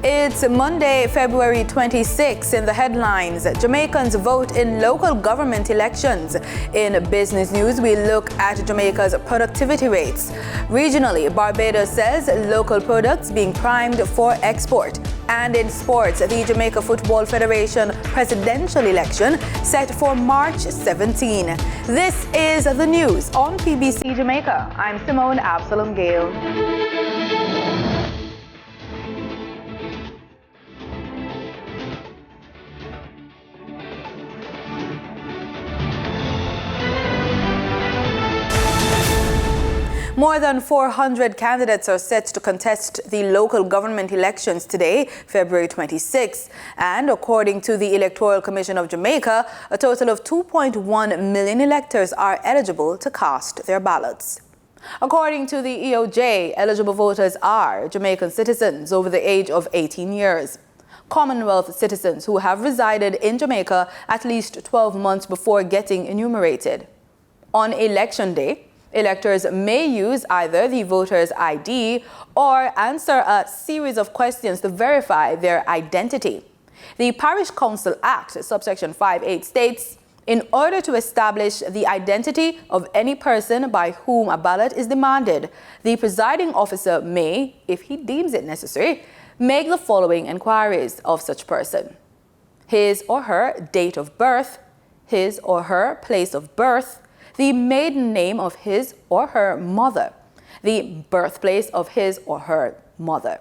It's Monday, February 26. In the headlines, Jamaicans vote in local government elections. In business news, we look at Jamaica's productivity rates. Regionally, Barbados says local products being primed for export. And in sports, the Jamaica Football Federation presidential election set for March 17. This is the news on PBC Jamaica. I'm Simone Absalom Gale. More than 400 candidates are set to contest the local government elections today, February 26. And according to the Electoral Commission of Jamaica, a total of 2.1 million electors are eligible to cast their ballots. According to the EOJ, eligible voters are Jamaican citizens over the age of 18 years. Commonwealth citizens who have resided in Jamaica at least 12 months before getting enumerated. On election day, electors may use either the voter's ID or answer a series of questions to verify their identity. The Parish Council Act, subsection 5(8) states, in order to establish the identity of any person by whom a ballot is demanded, the presiding officer may, if he deems it necessary, make the following inquiries of such person: his or her date of birth, his or her place of birth, the maiden name of his or her mother, the birthplace of his or her mother.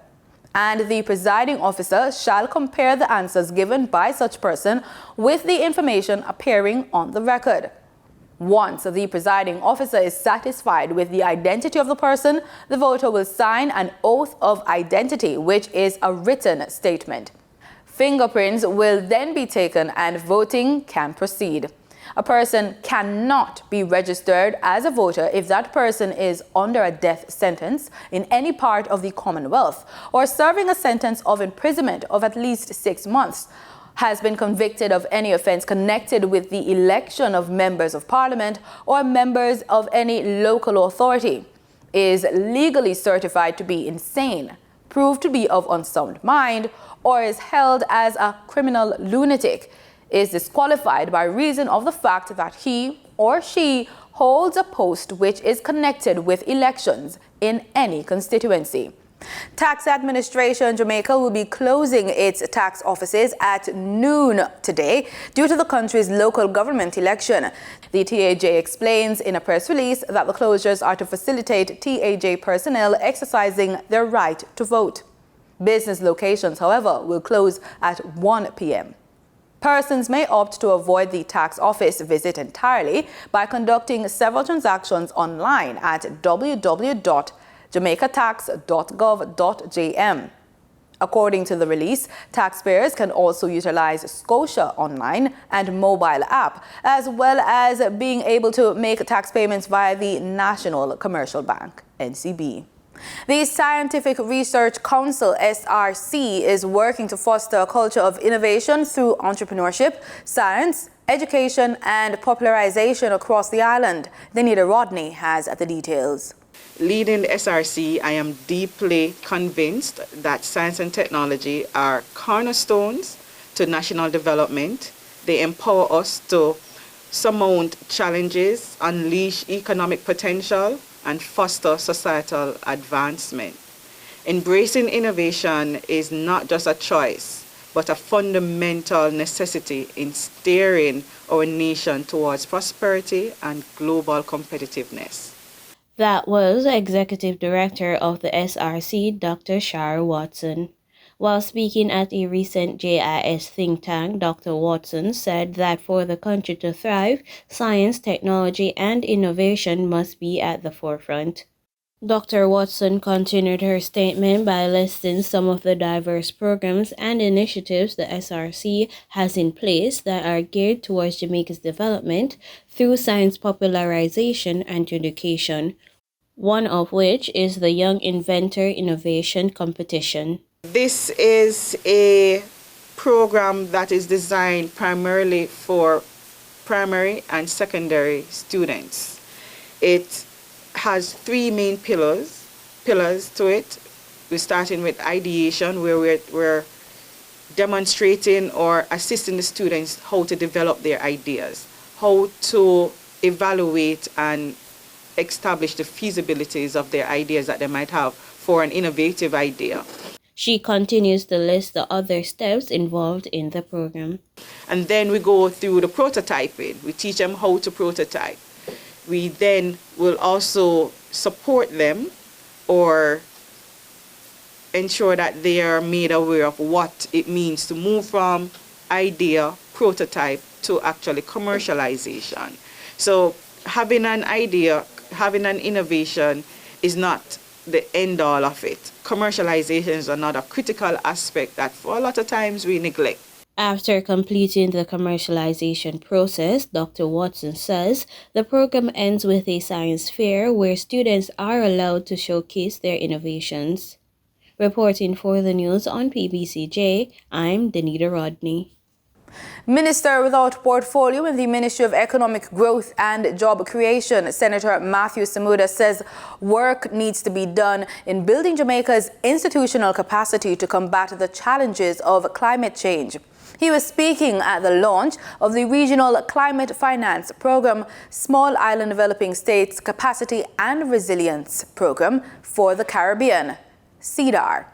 And the presiding officer shall compare the answers given by such person with the information appearing on the record. Once the presiding officer is satisfied with the identity of the person, the voter will sign an oath of identity, which is a written statement. Fingerprints will then be taken and voting can proceed. A person cannot be registered as a voter if that person is under a death sentence in any part of the Commonwealth or serving a sentence of imprisonment of at least 6 months, has been convicted of any offense connected with the election of members of parliament or members of any local authority, is legally certified to be insane, proved to be of unsound mind, or is held as a criminal lunatic, is disqualified by reason of the fact that he or she holds a post which is connected with elections in any constituency. Tax Administration Jamaica will be closing its tax offices at noon today due to the country's local government election. The TAJ explains in a press release that the closures are to facilitate TAJ personnel exercising their right to vote. Business locations, however, will close at 1 p.m. Persons may opt to avoid the tax office visit entirely by conducting several transactions online at www.jamaicatax.gov.jm. According to the release, taxpayers can also utilize Scotia Online and mobile app, as well as being able to make tax payments via the National Commercial Bank, NCB. The Scientific Research Council, SRC, is working to foster a culture of innovation through entrepreneurship, science, education, and popularization across the island. Danita Rodney has the details. Leading the SRC, I am deeply convinced that science and technology are cornerstones to national development. They empower us to surmount challenges, unleash economic potential, and foster societal advancement. Embracing innovation is not just a choice, but a fundamental necessity in steering our nation towards prosperity and global competitiveness. That was Executive Director of the SRC, Dr. Shara Watson. While speaking at a recent JIS think tank, Dr. Watson said that for the country to thrive, science, technology, and innovation must be at the forefront. Dr. Watson continued her statement by listing some of the diverse programs and initiatives the SRC has in place that are geared towards Jamaica's development through science popularization and education, one of which is the Young Inventor Innovation Competition. This is a program that is designed primarily for primary and secondary students. It has 3 main pillars to it. We're starting with ideation, where we're demonstrating or assisting the students how to develop their ideas, how to evaluate and establish the feasibilities of their ideas that they might have for an innovative idea. She continues to list the other steps involved in the program. And then we go through the prototyping. We teach them how to prototype. We then will also support them or ensure that they are made aware of what it means to move from idea, prototype, to actually commercialization. So having an idea, having an innovation is not the end all of it. Commercialization is another critical aspect that for a lot of times we neglect. After completing the commercialization process, Dr. Watson says the program ends with a science fair where students are allowed to showcase their innovations. Reporting for the news on PBCJ, I'm Danita Rodney. Minister without portfolio in the Ministry of Economic Growth and Job Creation, Senator Matthew Samuda, says work needs to be done in building Jamaica's institutional capacity to combat the challenges of climate change. He was speaking at the launch of the Regional Climate Finance Program, Small Island Developing States Capacity and Resilience Program for the Caribbean, CEDAR.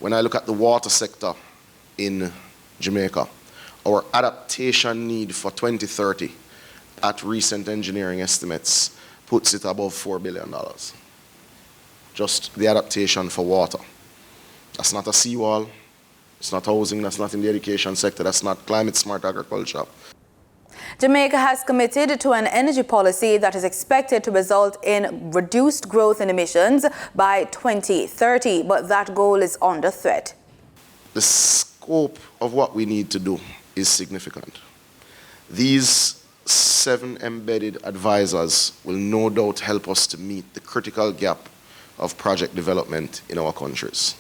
When I look at the water sector in Jamaica, our adaptation need for 2030 at recent engineering estimates puts it above $4 billion. Just the adaptation for water. That's not a seawall, it's not housing, that's not in the education sector, that's not climate smart agriculture. Jamaica has committed to an energy policy that is expected to result in reduced growth in emissions by 2030, but that goal is under threat. The scope of what we need to do is significant. These 7 embedded advisors will no doubt help us to meet the critical gap of project development in our countries.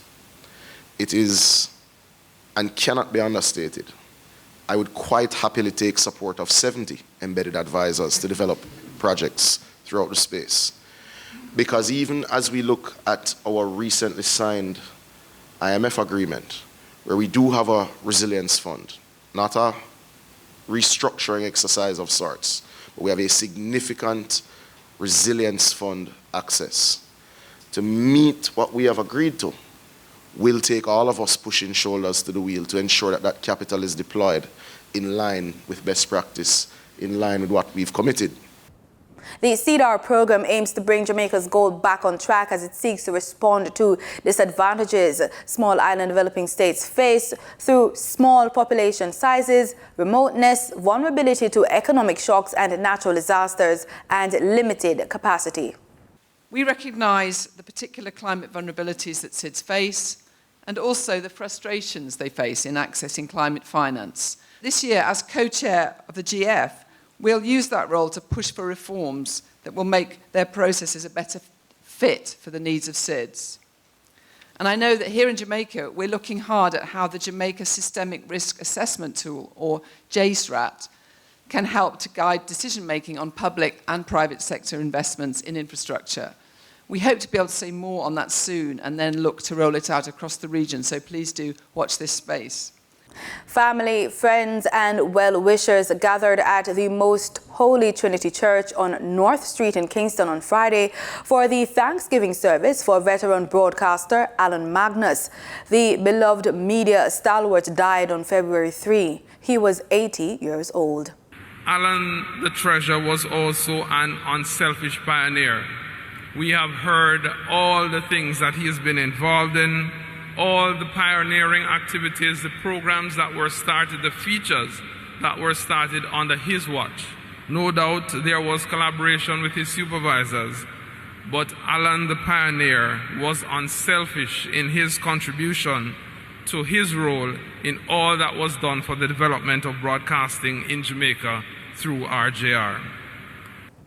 It is and cannot be understated. I would quite happily take support of 70 embedded advisors to develop projects throughout the space. Because even as we look at our recently signed IMF agreement, where we do have a resilience fund, not a restructuring exercise of sorts, but we have a significant resilience fund access. To meet what we have agreed to will take all of us pushing shoulders to the wheel to ensure that that capital is deployed in line with best practice, in line with what we've committed. The CEDAR program aims to bring Jamaica's goal back on track as it seeks to respond to disadvantages small island developing states face through small population sizes, remoteness, vulnerability to economic shocks and natural disasters, and limited capacity. We recognise the particular climate vulnerabilities that SIDS face and also the frustrations they face in accessing climate finance. This year, as co-chair of the GF, we'll use that role to push for reforms that will make their processes a better fit for the needs of SIDS. And I know that here in Jamaica, we're looking hard at how the Jamaica Systemic Risk Assessment Tool, or JSRAT, can help to guide decision-making on public and private sector investments in infrastructure. We hope to be able to say more on that soon and then look to roll it out across the region, so please do watch this space. Family, friends and well-wishers gathered at the Most Holy Trinity Church on North Street in Kingston on Friday for the Thanksgiving service for veteran broadcaster Alan Magnus. The beloved media stalwart died on February 3. He was 80 years old. Alan the Treasure was also an unselfish pioneer. We have heard all the things that he has been involved in, all the pioneering activities, the programs that were started, the features that were started under his watch. No doubt there was collaboration with his supervisors, but Alan the pioneer was unselfish in his contribution to his role in all that was done for the development of broadcasting in Jamaica through RJR.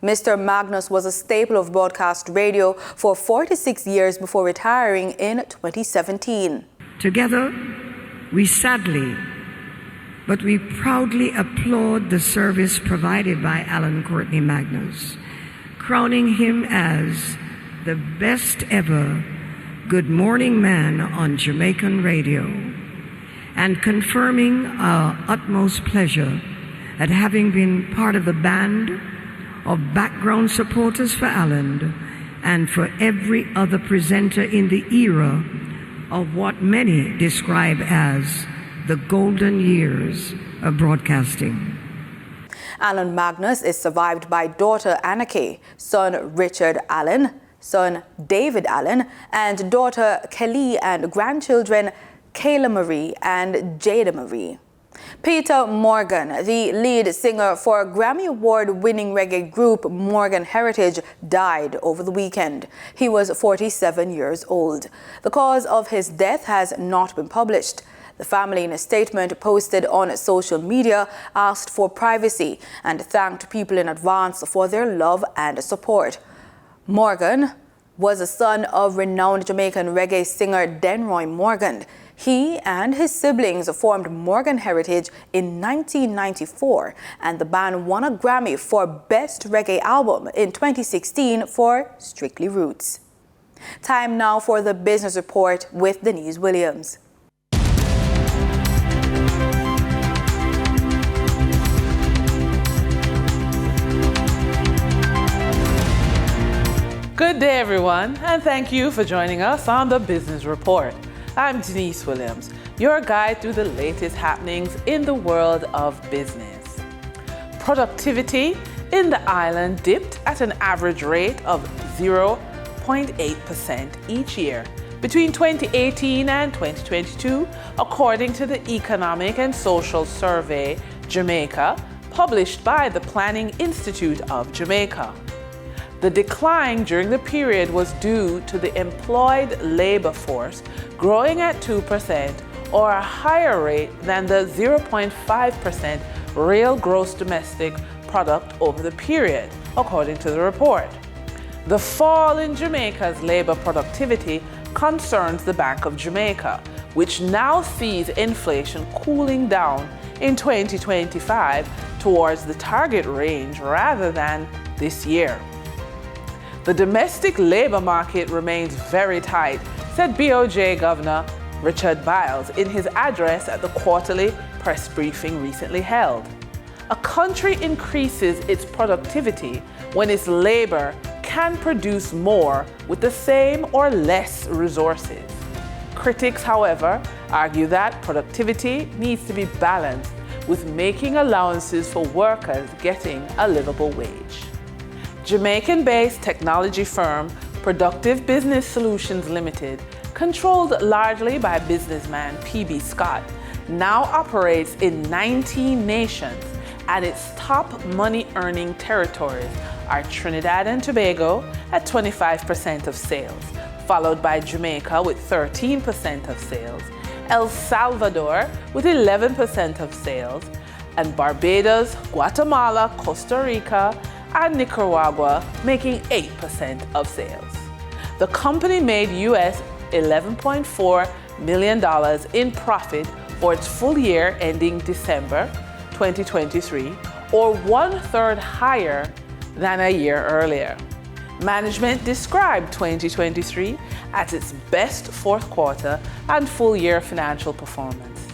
Mr. Magnus was a staple of broadcast radio for 46 years before retiring in 2017. Together, we sadly, but we proudly applaud the service provided by Alan Courtney Magnus, crowning him as the best ever Good Morning Man on Jamaican radio, and confirming our utmost pleasure at having been part of the band of background supporters for Alan and for every other presenter in the era of what many describe as the golden years of broadcasting. Alan Magnus is survived by daughter Anake, son Richard Allen, son David Allen, and daughter Kelly, and grandchildren Kayla Marie and Jada Marie. Peter Morgan, the lead singer for Grammy Award-winning reggae group Morgan Heritage, died over the weekend. He was 47 years old. The cause of his death has not been published. The family, in a statement posted on social media, asked for privacy and thanked people in advance for their love and support. Morgan was a son of renowned Jamaican reggae singer Denroy Morgan. He and his siblings formed Morgan Heritage in 1994, and the band won a Grammy for Best Reggae Album in 2016 for Strictly Roots. Time now for the Business Report with Denise Williams. Good day, everyone, and thank you for joining us on the Business Report. I'm Denise Williams, your guide through the latest happenings in the world of business. Productivity in the island dipped at an average rate of 0.8% each year between 2018 and 2022, according to the Economic and Social Survey Jamaica, published by the Planning Institute of Jamaica. The decline during the period was due to the employed labor force growing at 2% or a higher rate than the 0.5% real gross domestic product over the period, according to the report. The fall in Jamaica's labor productivity concerns the Bank of Jamaica, which now sees inflation cooling down in 2025 towards the target range rather than this year. The domestic labor market remains very tight, said BOJ Governor Richard Biles in his address at the quarterly press briefing recently held. A country increases its productivity when its labor can produce more with the same or less resources. Critics, however, argue that productivity needs to be balanced with making allowances for workers getting a livable wage. Jamaican-based technology firm Productive Business Solutions Limited, controlled largely by businessman P.B. Scott, now operates in 19 nations, and its top money-earning territories are Trinidad and Tobago at 25% of sales, followed by Jamaica with 13% of sales, El Salvador with 11% of sales, and Barbados, Guatemala, Costa Rica, and Nicaragua making 8% of sales. The company made US $11.4 million in profit for its full year ending December 2023, or 1/3 higher than a year earlier. Management described 2023 as its best fourth quarter and full year financial performance.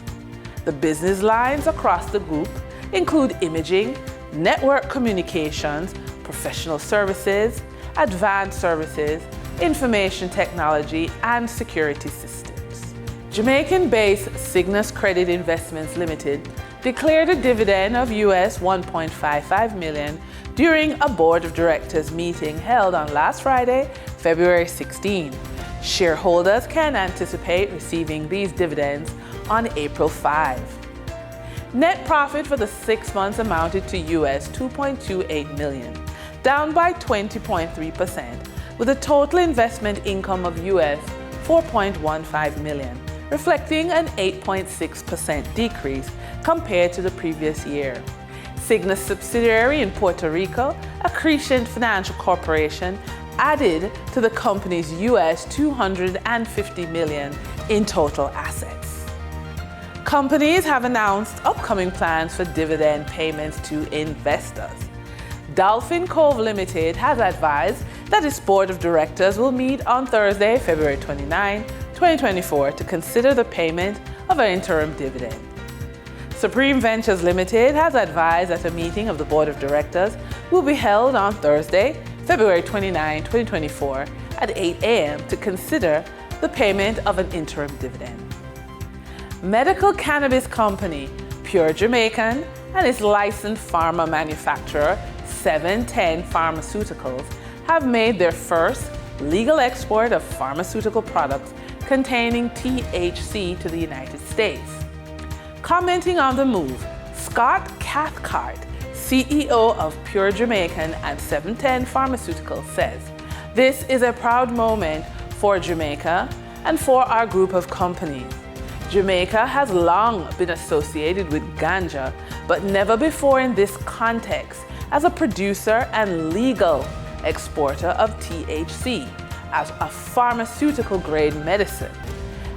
The business lines across the group include imaging, network communications, professional services, advanced services, information technology, and security systems. Jamaican-based Cygnus Credit Investments Limited declared a dividend of US $1.55 million during a board of directors meeting held on last Friday, February 16. Shareholders can anticipate receiving these dividends on April 5. Net profit for the 6 months amounted to US $2.28 million, down by 20.3%, with a total investment income of US $4.15 million, reflecting an 8.6% decrease compared to the previous year. Cygnus subsidiary in Puerto Rico, Accretion Financial Corporation, added to the company's US $250 million in total assets. Companies have announced upcoming plans for dividend payments to investors. Dolphin Cove Limited has advised that its board of directors will meet on Thursday, February 29, 2024 to consider the payment of an interim dividend. Supreme Ventures Limited has advised that a meeting of the board of directors will be held on Thursday, February 29, 2024 at 8 a.m. to consider the payment of an interim dividend. Medical cannabis company Pure Jamaican and its licensed pharma manufacturer 710 Pharmaceuticals have made their first legal export of pharmaceutical products containing THC to the United States. Commenting on the move, Scott Cathcart, CEO of Pure Jamaican and 710 Pharmaceuticals, says, "This is a proud moment for Jamaica and for our group of companies. Jamaica has long been associated with ganja, but never before in this context as a producer and legal exporter of THC as a pharmaceutical-grade medicine.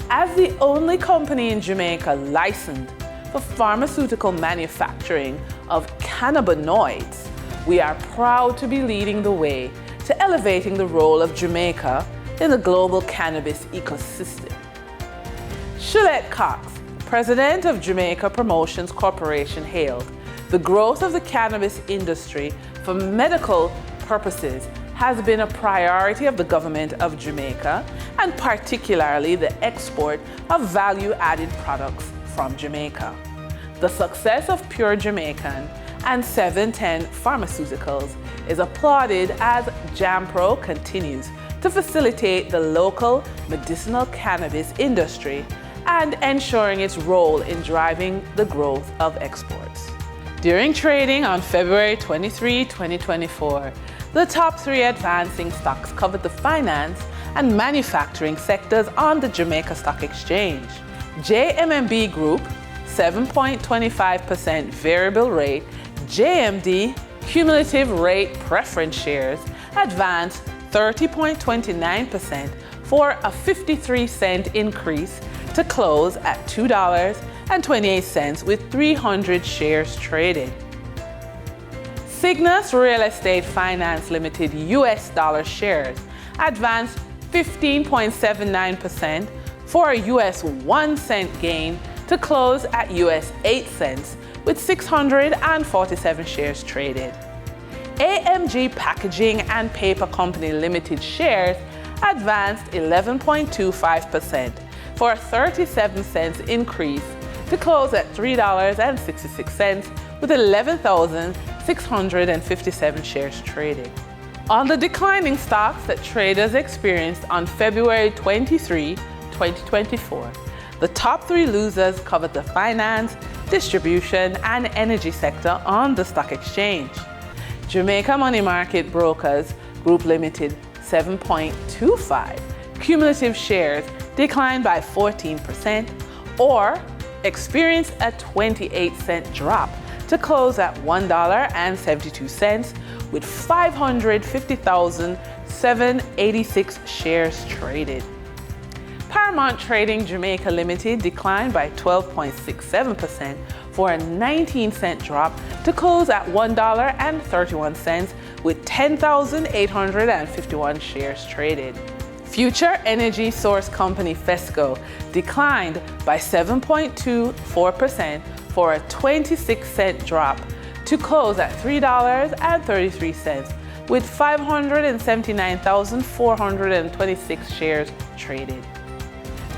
As the only company in Jamaica licensed for pharmaceutical manufacturing of cannabinoids, we are proud to be leading the way to elevating the role of Jamaica in the global cannabis ecosystem." Shulette Cox, president of Jamaica Promotions Corporation, hailed, "The growth of the cannabis industry for medical purposes has been a priority of the government of Jamaica, and particularly the export of value-added products from Jamaica. The success of Pure Jamaican and 710 Pharmaceuticals is applauded as JamPro continues to facilitate the local medicinal cannabis industry and ensuring its role in driving the growth of exports." During trading on February 23, 2024, the top three advancing stocks covered the finance and manufacturing sectors on the Jamaica Stock Exchange. JMMB Group, 7.25% variable rate, JMD cumulative rate preference shares advanced 30.29% for a 53-cent increase to close at $2.28 with 300 shares traded. Cygnus Real Estate Finance Limited US dollar shares advanced 15.79% for a US 1 cent gain to close at US 8 cents with 647 shares traded. AMG Packaging and Paper Company Limited shares advanced 11.25% for a 37 cents increase to close at $3.66 with 11,657 shares traded. On the declining stocks that traders experienced on February 23, 2024, the top three losers covered the finance, distribution, and energy sector on the stock exchange. Jamaica Money Market Brokers Group Limited 7.25 cumulative shares declined by 14% or experienced a 28-cent drop to close at $1.72 with 550,786 shares traded. Paramount Trading Jamaica Limited declined by 12.67% for a 19-cent drop to close at $1.31 with 10,851 shares traded. Future Energy Source Company Fesco declined by 7.24% for a 26-cent drop to close at $3.33 with 579,426 shares traded.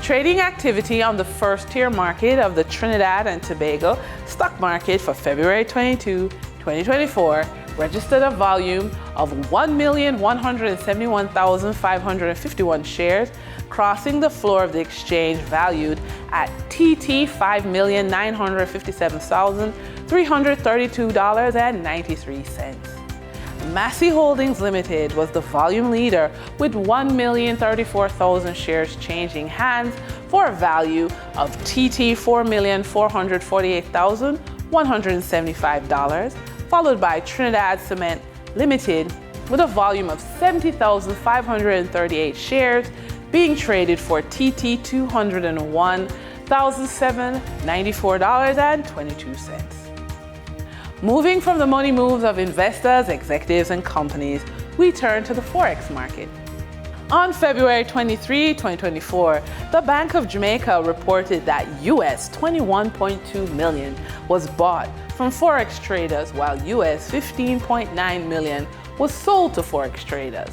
Trading activity on the first-tier market of the Trinidad and Tobago stock market for February 22, 2024 registered a volume of 1,171,551 shares, crossing the floor of the exchange valued at TT $5,957,332.93. Massey Holdings Limited was the volume leader with 1,034,000 shares changing hands for a value of TT $4,448,175, followed by Trinidad Cement Limited with a volume of 70,538 shares being traded for TT $201,794.22. Moving from the money moves of investors, executives, and companies, we turn to the Forex market. On February 23, 2024, the Bank of Jamaica reported that US $21.2 million was bought from Forex traders while US $15.9 million was sold to Forex traders.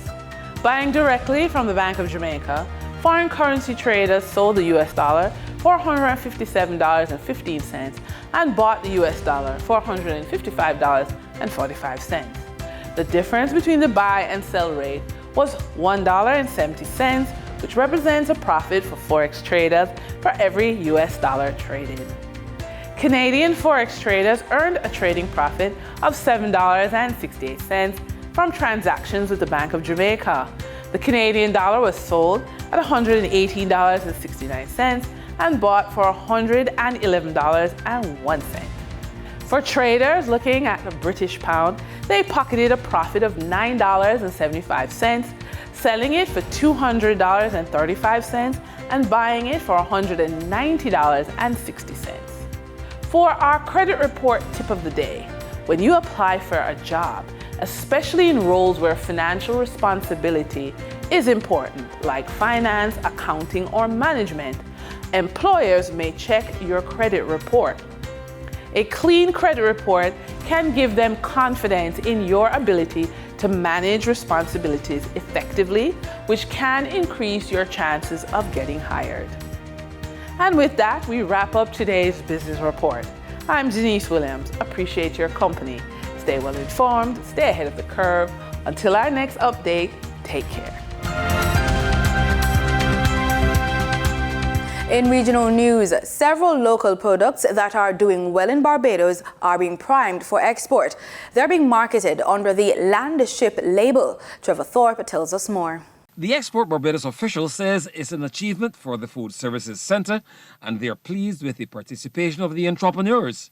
Buying directly from the Bank of Jamaica, foreign currency traders sold the US dollar for $157.15 and bought the US dollar for $155.45. The difference between the buy and sell rate was $1.70, which represents a profit for Forex traders for every US dollar traded. Canadian Forex traders earned a trading profit of $7.68 from transactions with the Bank of Jamaica. The Canadian dollar was sold at $118.69 and bought for $111.01. For traders looking at the British pound, they pocketed a profit of $9.75, selling it for $200.35 and buying it for $190.60. For our credit report tip of the day, when you apply for a job, especially in roles where financial responsibility is important, like finance, accounting, or management, employers may check your credit report. A clean credit report can give them confidence in your ability to manage responsibilities effectively, which can increase your chances of getting hired. And with that, we wrap up today's business report. I'm Denise Williams. Appreciate your company. Stay well informed, stay ahead of the curve. Until our next update, take care. In regional news, several local products that are doing well in Barbados are being primed for export. They're being marketed under the Land Ship label. Trevor Thorpe tells us more. The Export Barbados official says it's an achievement for the Food Services Centre and they're pleased with the participation of the entrepreneurs.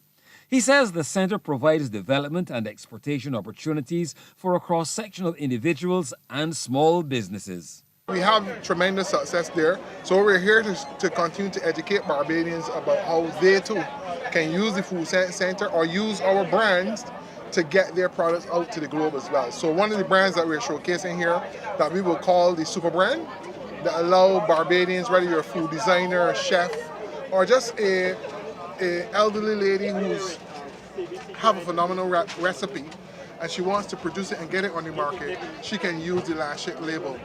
He says the centre provides development and exportation opportunities for a cross-section of individuals and small businesses. We have tremendous success there, so we're here to continue to educate Barbadians about how they too can use the Food Centre or use our brands to get their products out to the globe as well. So one of the brands that we're showcasing here that we will call the Super Brand that allow Barbadians, whether you're a food designer, a chef, or just a elderly lady who's have a phenomenal recipe and she wants to produce it and get it on the market, she can use the Land Ship label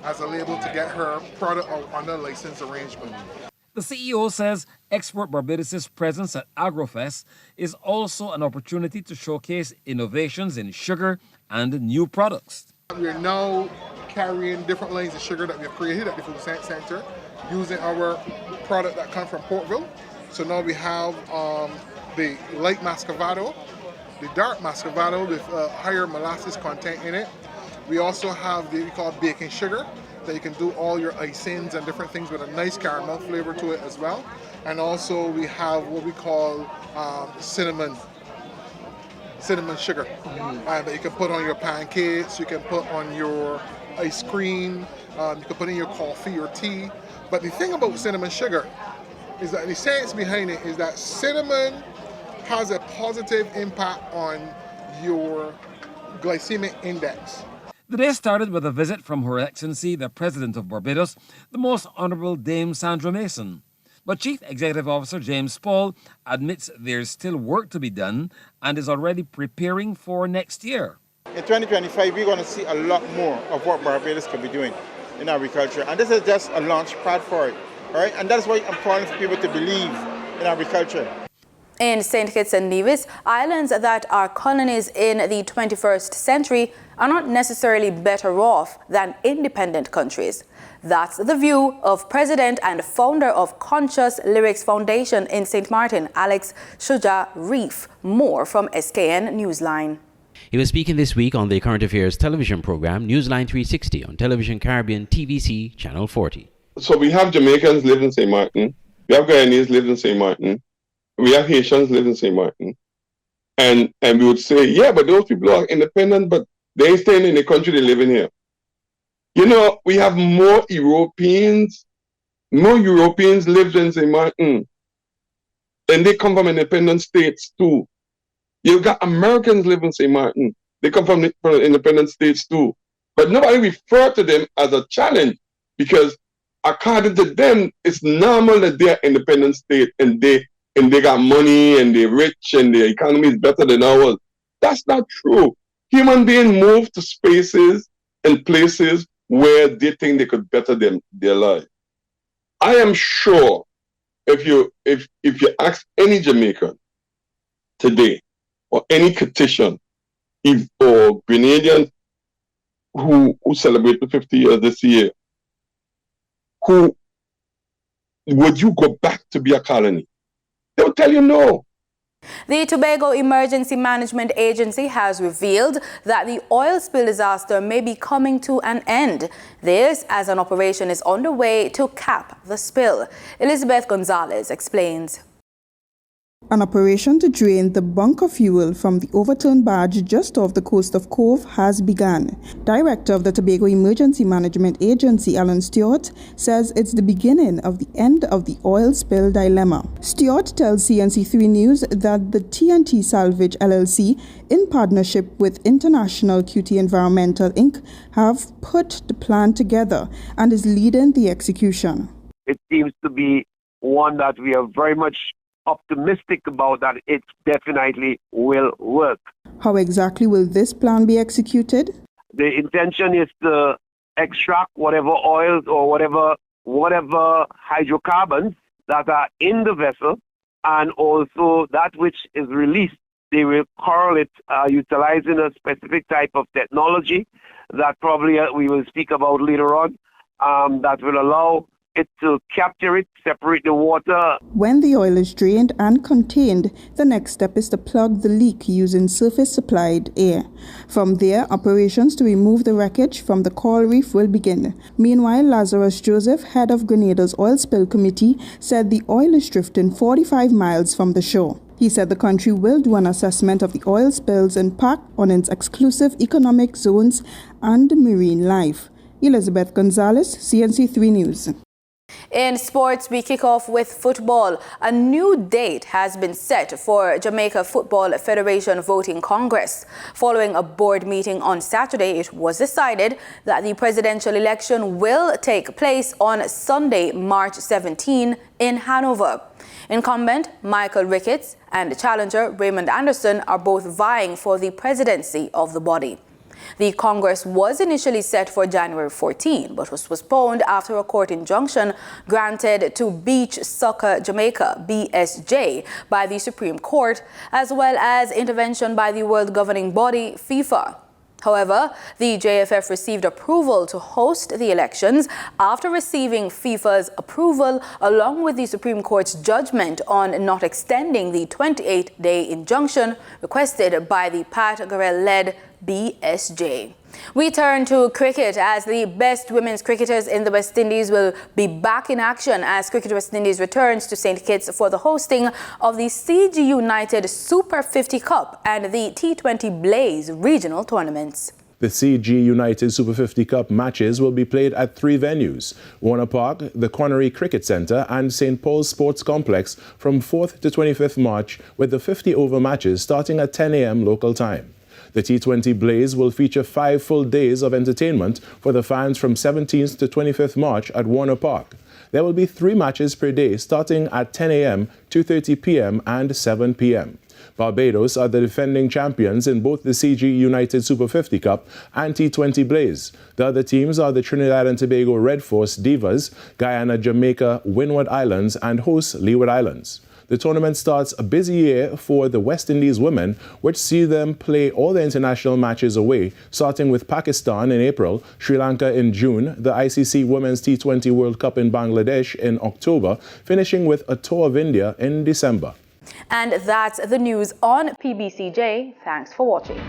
as a label to get her product under a license arrangement. The CEO says Export Barbados' presence at AgroFest is also an opportunity to showcase innovations in sugar and new products. We're now carrying different lines of sugar that we've created at the Food Centre using our product that comes from Portville. So now we have the light Muscovado, the dark Muscovado with higher molasses content in it. We also have what we call baking sugar that you can do all your icings and different things with a nice caramel flavor to it as well. And also we have what we call cinnamon sugar that you can put on your pancakes, you can put on your ice cream, you can put in your coffee or tea. But the thing about cinnamon sugar is that the science behind it is that cinnamon has a positive impact on your glycemic index. The day started with a visit from Her Excellency, the President of Barbados, the Most Honourable Dame Sandra Mason. But Chief Executive Officer James Paul admits there's still work to be done and is already preparing for next year. In 2025, we're going to see a lot more of what Barbados can be doing in agriculture. And this is just a launch pad for it. All right? And that's why I'm calling for people to believe in agriculture. In St. Kitts and Nevis, islands that are colonies in the 21st century are not necessarily better off than independent countries. That's the view of President and founder of Conscious Lyrics Foundation in St. Martin, Alex Shuja Reef. More from SKN Newsline. He was speaking this week on the current affairs television program Newsline 360 on Television Caribbean TVC Channel 40. So we have Jamaicans live in St. Martin, we have Guyanese live in St. Martin, we have Haitians live in St. Martin. And we would say, yeah, but those people are independent, but they ain't staying in the country they live in here. You know, we have more Europeans live in St. Martin. And they come from independent states too. You've got Americans live in St. Martin. They come from independent states too. But nobody referred to them as a challenge because according to them, it's normal that they're independent state and they got money and they're rich and their economy is better than ours. That's not true. Human beings move to spaces and places where they think they could better their lives. I am sure if you ask any Jamaican today or any Caucasian or Grenadian who celebrate the 50 years this year, who would you go back to be a colony? They'll tell you no. The Tobago Emergency Management Agency has revealed that the oil spill disaster may be coming to an end. This as an operation is underway to cap the spill. Elizabeth Gonzalez explains. An operation to drain the bunker fuel from the overturned barge just off the coast of Cove has begun. Director of the Tobago Emergency Management Agency, Alan Stewart, says it's the beginning of the end of the oil spill dilemma. Stewart tells CNC3 News that the TNT Salvage LLC, in partnership with International QT Environmental Inc., have put the plan together and is leading the execution. It seems to be one that we are very much optimistic about, that it definitely will work. How exactly will this plan be executed? The intention is to extract whatever oils or whatever hydrocarbons that are in the vessel, and also that which is released. They will correlate utilizing a specific type of technology that probably we will speak about later on, that will allow it to capture it, separate the water. When the oil is drained and contained, the next step is to plug the leak using surface-supplied air. From there, operations to remove the wreckage from the coral reef will begin. Meanwhile, Lazarus Joseph, head of Grenada's Oil Spill Committee, said the oil is drifting 45 miles from the shore. He said the country will do an assessment of the oil spill's impact on its exclusive economic zones and marine life. Elizabeth Gonzalez, CNC3 News. In sports, we kick off with football. A new date has been set for Jamaica Football Federation Voting Congress. Following a board meeting on Saturday, it was decided that the presidential election will take place on Sunday, March 17 in Hanover. Incumbent Michael Ricketts and challenger Raymond Anderson are both vying for the presidency of the body. The Congress was initially set for January 14, but was postponed after a court injunction granted to Beach Soccer Jamaica, BSJ, by the Supreme Court, as well as intervention by the world governing body, FIFA. However, the JFF received approval to host the elections after receiving FIFA's approval along with the Supreme Court's judgment on not extending the 28-day injunction requested by the Pat Garrell-led BSJ. We turn to cricket as the best women's cricketers in the West Indies will be back in action as Cricket West Indies returns to St. Kitts for the hosting of the CG United Super 50 Cup and the T20 Blaze regional tournaments. The CG United Super 50 Cup matches will be played at 3 venues: Warner Park, the Connery Cricket Centre and St. Paul's Sports Complex from 4th to 25th March, with the 50-over matches starting at 10 a.m. local time. The T20 Blaze will feature 5 full days of entertainment for the fans from 17th to 25th March at Warner Park. There will be 3 matches per day starting at 10 a.m., 2:30 p.m. and 7 p.m. Barbados are the defending champions in both the CG United Super 50 Cup and T20 Blaze. The other teams are the Trinidad and Tobago Red Force Divas, Guyana, Jamaica, Windward Islands and hosts Leeward Islands. The tournament starts a busy year for the West Indies women, which see them play all their international matches away, starting with Pakistan in April, Sri Lanka in June, the ICC Women's T20 World Cup in Bangladesh in October, finishing with a tour of India in December. And that's the news on PBCJ. Thanks for watching.